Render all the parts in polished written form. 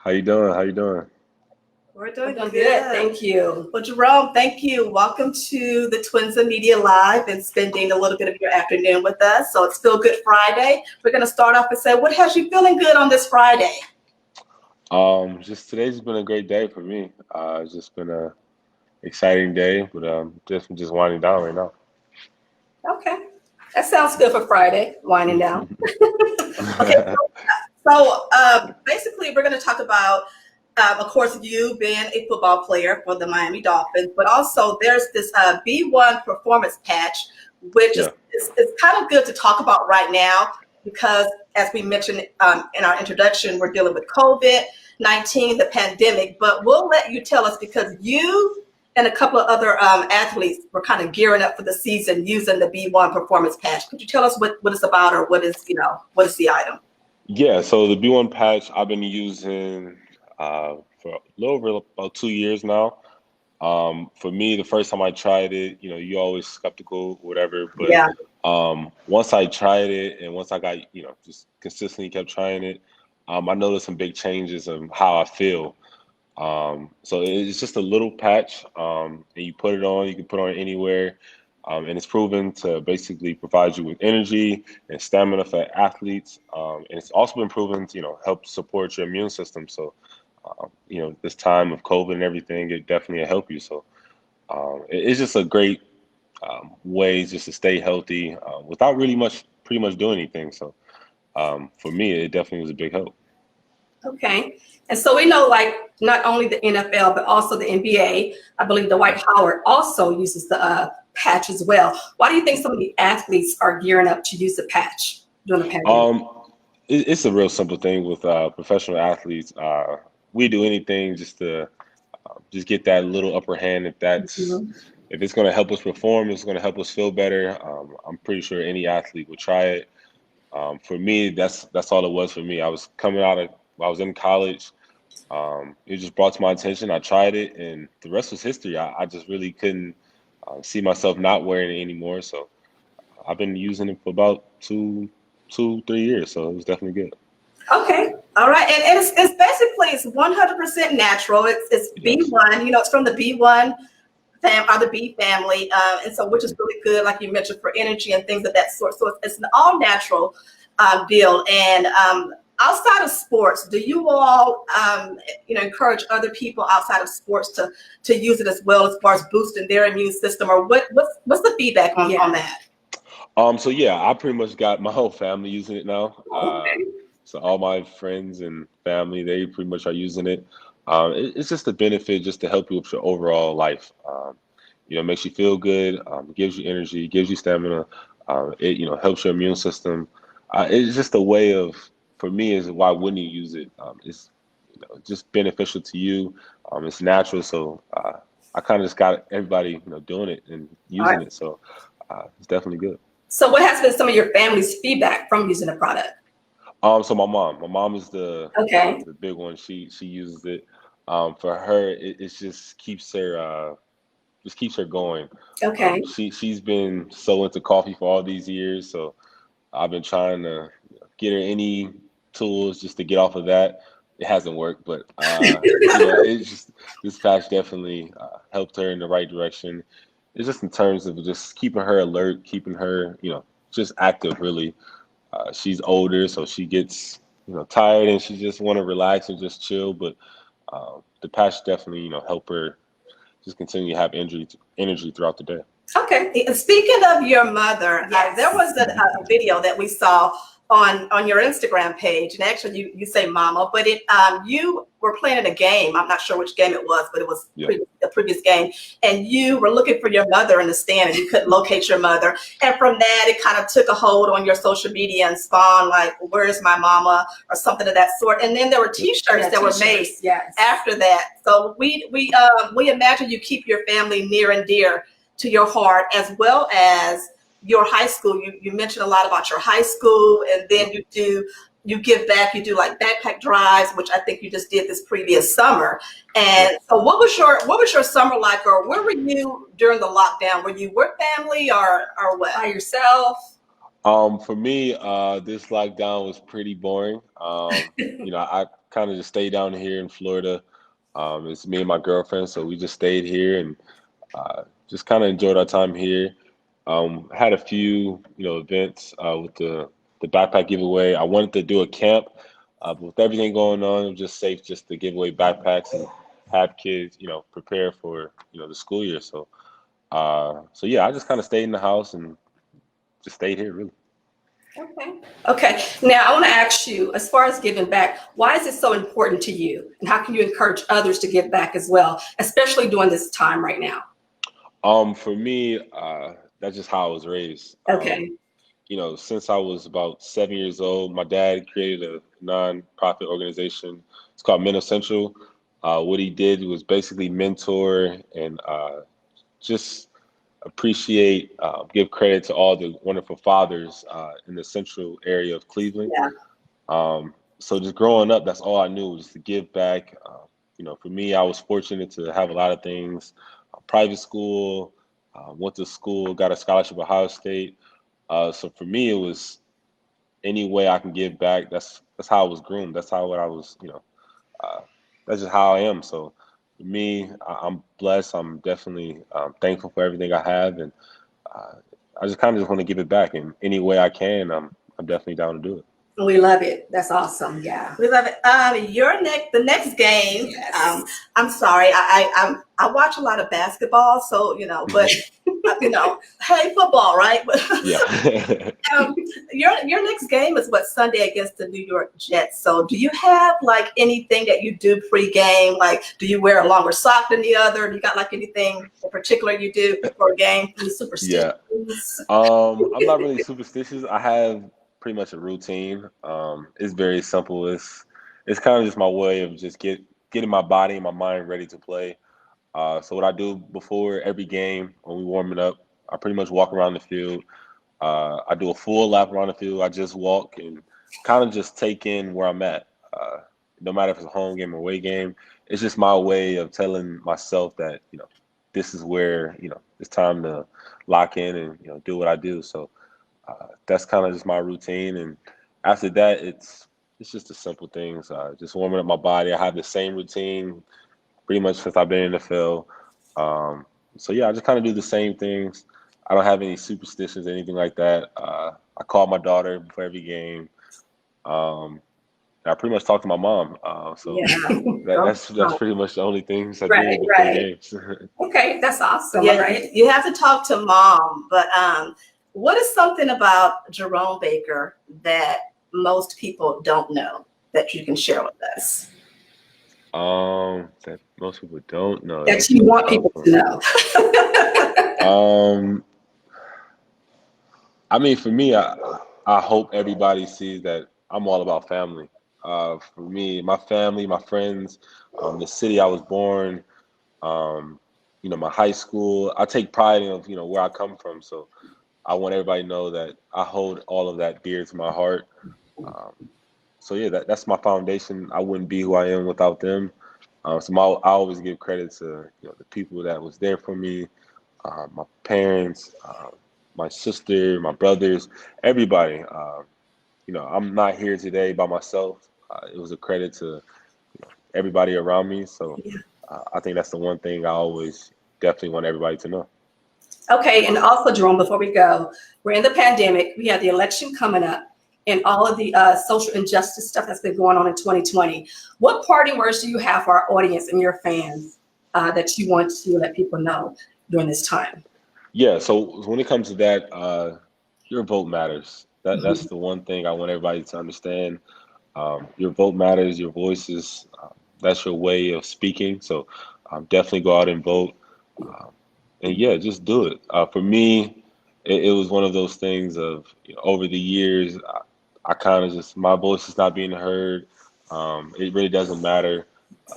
How you doing? How you doing? We're doing good. Thank you. Well, Jerome, thank you. Welcome to the Twins of Media Live and spending a little bit of your afternoon with us. So it's Feel Good Friday. We're going to start off and say, what has you feeling good on this Friday? Just today's been a great day for me. It's just been a exciting day, but just winding down right now. Okay. That sounds good for Friday, winding down. Okay. So basically, we're going to talk about, of course, you being a football player for the Miami Dolphins, but also there's this B1 performance patch, which Yeah. is kind of good to talk about right now because, as we mentioned in our introduction, we're dealing with COVID-19, the pandemic, but we'll let you tell us because you and a couple of other athletes were kind of gearing up for the season using the B1 performance patch. Could you tell us what it's about or what is the item? Yeah, so the B1 patch I've been using for a little over about 2 years now. For me, the first time I tried it, you're always skeptical, whatever. But Yeah. once I tried it and once I got, just consistently kept trying it, I noticed some big changes in how I feel. So it's just a little patch, and you put it on. You can put it on anywhere, and it's proven to basically provide you with energy and stamina for athletes. And it's also been proven to, help support your immune system. So, this time of COVID and everything, it definitely will help you. So, it's just a great way just to stay healthy without pretty much doing anything. So, for me, it definitely was a big help. Okay. And so we know, like, not only the NFL, but also the NBA, I believe Dwight Howard also uses the patch as well. Why do you think so many athletes are gearing up to use the patch during the pandemic? It's a real simple thing with professional athletes. We do anything just to just get that little upper hand. Mhm. If it's going to help us perform, it's going to help us feel better. I'm pretty sure any athlete would try it. For me, that's all it was for me. I was in college. It just brought to my attention. I tried it, and the rest was history. I just really couldn't see myself not wearing it anymore. So I've been using it for about 3 years. So it was definitely good. Okay. All right. And it's basically it's 100% natural. It's Yes. B1, it's from the B1 or the B family. And so which is Mhm. really good, like you mentioned, for energy and things of that sort. So it's an all natural deal. And outside of sports, do you all encourage other people outside of sports to use it as well as far as boosting their immune system, or what's the feedback on that? So yeah, I pretty much got my whole family using it now. Okay. So all my friends and family, they pretty much are using it. It's just a benefit just to help you with your overall life. Makes you feel good, gives you energy, gives you stamina. It helps your immune system. It's just a way of, for me, is why wouldn't you use it? It's just beneficial to you. It's natural, so I kind of just got everybody doing it and All right. using it. So it's definitely good. So what has been some of your family's feedback from using the product? So my mom is the Okay. the big one. She uses it. For her, it just keeps her going. Okay. She's been so into coffee for all these years, so I've been trying to get her any tools just to get off of that. It hasn't worked, but it's just this patch definitely helped her in the right direction. It's just in terms of just keeping her alert, keeping her just active, really. She's older, so she gets tired and she just want to relax and just chill. But the patch definitely help her just continue to have energy throughout the day. Okay. And speaking of your mother, there was a video that we saw on your Instagram page, and actually you say mama, but you were playing in a game. I'm not sure which game it was, but it was Yeah. a previous game, and you were looking for your mother in the stand, and you couldn't locate your mother. And from that, it kind of took a hold on your social media and spawned like, "Where's my mama?" or something of that sort. And then there were T-shirts that were made after that. So we imagine you keep your family near and dear to your heart, as well as your high school. You mentioned a lot about your high school, and then you give back. You do like backpack drives, which I think you just did this previous summer. And so, what was your summer like, or where were you during the lockdown? Were you with family or what? By yourself? For me, this lockdown was pretty boring. I kind of just stayed down here in Florida. It's me and my girlfriend, so we just stayed here and just kind of enjoyed our time here. Had a few, events with the backpack giveaway. I wanted to do a camp, but with everything going on, it was just safe just to give away backpacks and have kids, prepare for, the school year. So yeah, I just kind of stayed in the house and just stayed here, really. Okay. Okay. Now I want to ask you, as far as giving back, why is it so important to you? And how can you encourage others to give back as well, especially during this time right now? For me, that's just how I was raised. Okay. Since I was about 7 years old, my dad created a non-profit organization. It's called Mental Central. What he did was basically mentor and just appreciate, give credit to all the wonderful fathers in the central area of Cleveland. Yeah. So just growing up, that's all I knew was to give back. For me, I was fortunate to have a lot of things. Private school, went to school, got a scholarship at Ohio State. So for me, it was any way I can give back. That's how I was groomed. That's how what I was. That's just how I am. So for me, I'm blessed. I'm definitely thankful for everything I have, and uh, I just kind of just want to give it back in any way I can. I'm definitely down to do it. We love it. That's awesome. Yeah, we love it. The next game. Yes. I'm sorry. I watch a lot of basketball, so but hey, football, right? Yeah. Um, your next game is what, Sunday against the New York Jets. So do you have like anything that you do pre-game? Like, do you wear a longer sock than the other? Do you got like anything in particular you do before a game? Any Yeah. superstitions? I'm not really superstitious. I have pretty much a routine. It's very simple. It's kind of just my way of just getting my body and my mind ready to play. So what I do before every game when we warming up, I pretty much walk around the field. I do a full lap around the field. I just walk and kind of just take in where I'm at. No matter if it's a home game or away game, it's just my way of telling myself that this is where it's time to lock in and do what I do. So that's kind of just my routine. And after that, it's just the simple things. Just warming up my body. I have the same routine pretty much since I've been in the field. So yeah, I just kind of do the same things. I don't have any superstitions or anything like that. I call my daughter before every game. Um, and I pretty much talk to my mom. So Yeah. that's pretty much the only things I Right, do before right. games. Okay, that's awesome. Yeah, All right. You have to talk to mom, but what is something about Jerome Baker that most people don't know that you can share with us? That most people don't know. That That's you a want tough people one. to know. I mean, for me, I hope everybody sees that I'm all about family. For me, my family, my friends, the city I was born, um, my high school. I take pride in where I come from. So I want everybody to know that I hold all of that dear to my heart. Um, so yeah, that's my foundation. I wouldn't be who I am without them. I always give credit to the people that was there for me, my parents, my sister, my brothers, everybody. I'm not here today by myself. It was a credit to everybody around me. So I think that's the one thing I always definitely want everybody to know. Okay, and also, Jerome, before we go, we're in the pandemic. We have the election coming up and all of the social injustice stuff that's been going on in 2020. What parting words do you have for our audience and your fans that you want to let people know during this time? Yeah. So when it comes to that, your vote matters. That's Mhm. the one thing I want everybody to understand. Your vote matters. Your voice is that's your way of speaking. So definitely go out and vote. Um, and yeah, just do it. For me, it was one of those things of over the years, I kind of just my voice is not being heard. It really doesn't matter.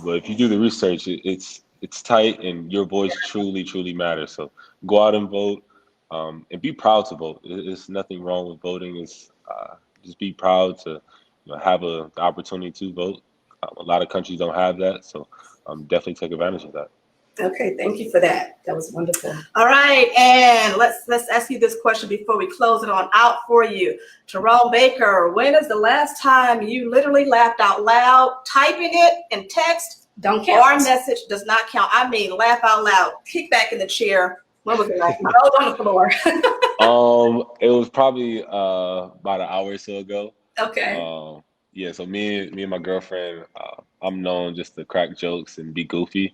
But if you do the research, it's tight, and your voice truly matters. So go out and vote, and be proud to vote. There's nothing wrong with voting. It's just be proud to have the opportunity to vote. A lot of countries don't have that, so definitely take advantage of that. Okay, thank you for that. That was wonderful. All right, and let's ask you this question before we close it on out for you. Jerome Baker, when is the last time you literally laughed out loud? Typing it in text Don't count. or message does not count. I mean, laugh out loud. Kick back in the chair. When was it last time? Roll on the floor. It was probably about an hour or so ago. Okay. Yeah, so me and my girlfriend, I'm known just to crack jokes and be goofy.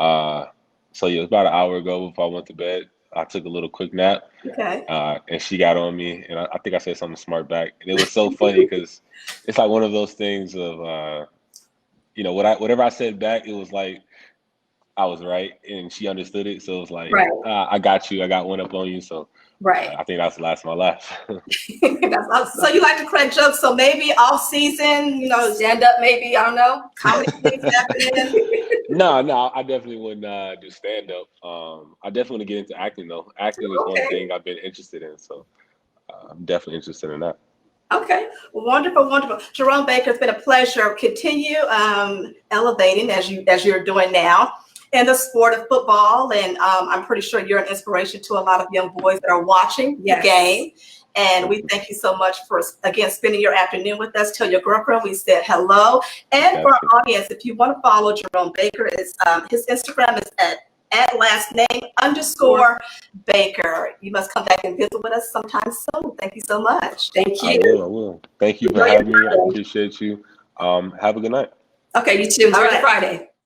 So yeah, it was about an hour ago before I went to bed. I took a little quick nap, Okay. and she got on me, and I think I said something smart back, and it was so funny because it's like one of those things of, whatever I said back, it was like I was right, and she understood it, so it was like, Right. I got you, I got one up on you, so Right. I think that's the last of my laugh. That's awesome. So you like to crack jokes. So maybe off season, stand up, maybe, I don't know, comedy things happening. No, I definitely wouldn't do stand up. I definitely want to get into acting though. Acting is one Okay. thing I've been interested in, so I'm definitely interested in that. Okay, wonderful, wonderful. Jerome Baker, it's been a pleasure. Continue elevating as you're doing now in the sport of football, and I'm pretty sure you're an inspiration to a lot of young boys that are watching Yes. the game. And we thank you so much for, again, spending your afternoon with us. Tell your girlfriend we said hello. And for our audience, if you want to follow Jerome Baker, his Instagram is at last name _Baker. You must come back and visit with us sometime soon. Thank you so much. Thank you. I will. Thank you for having me. I appreciate you. Have a good night. Okay, you too. Enjoy All right. the Friday.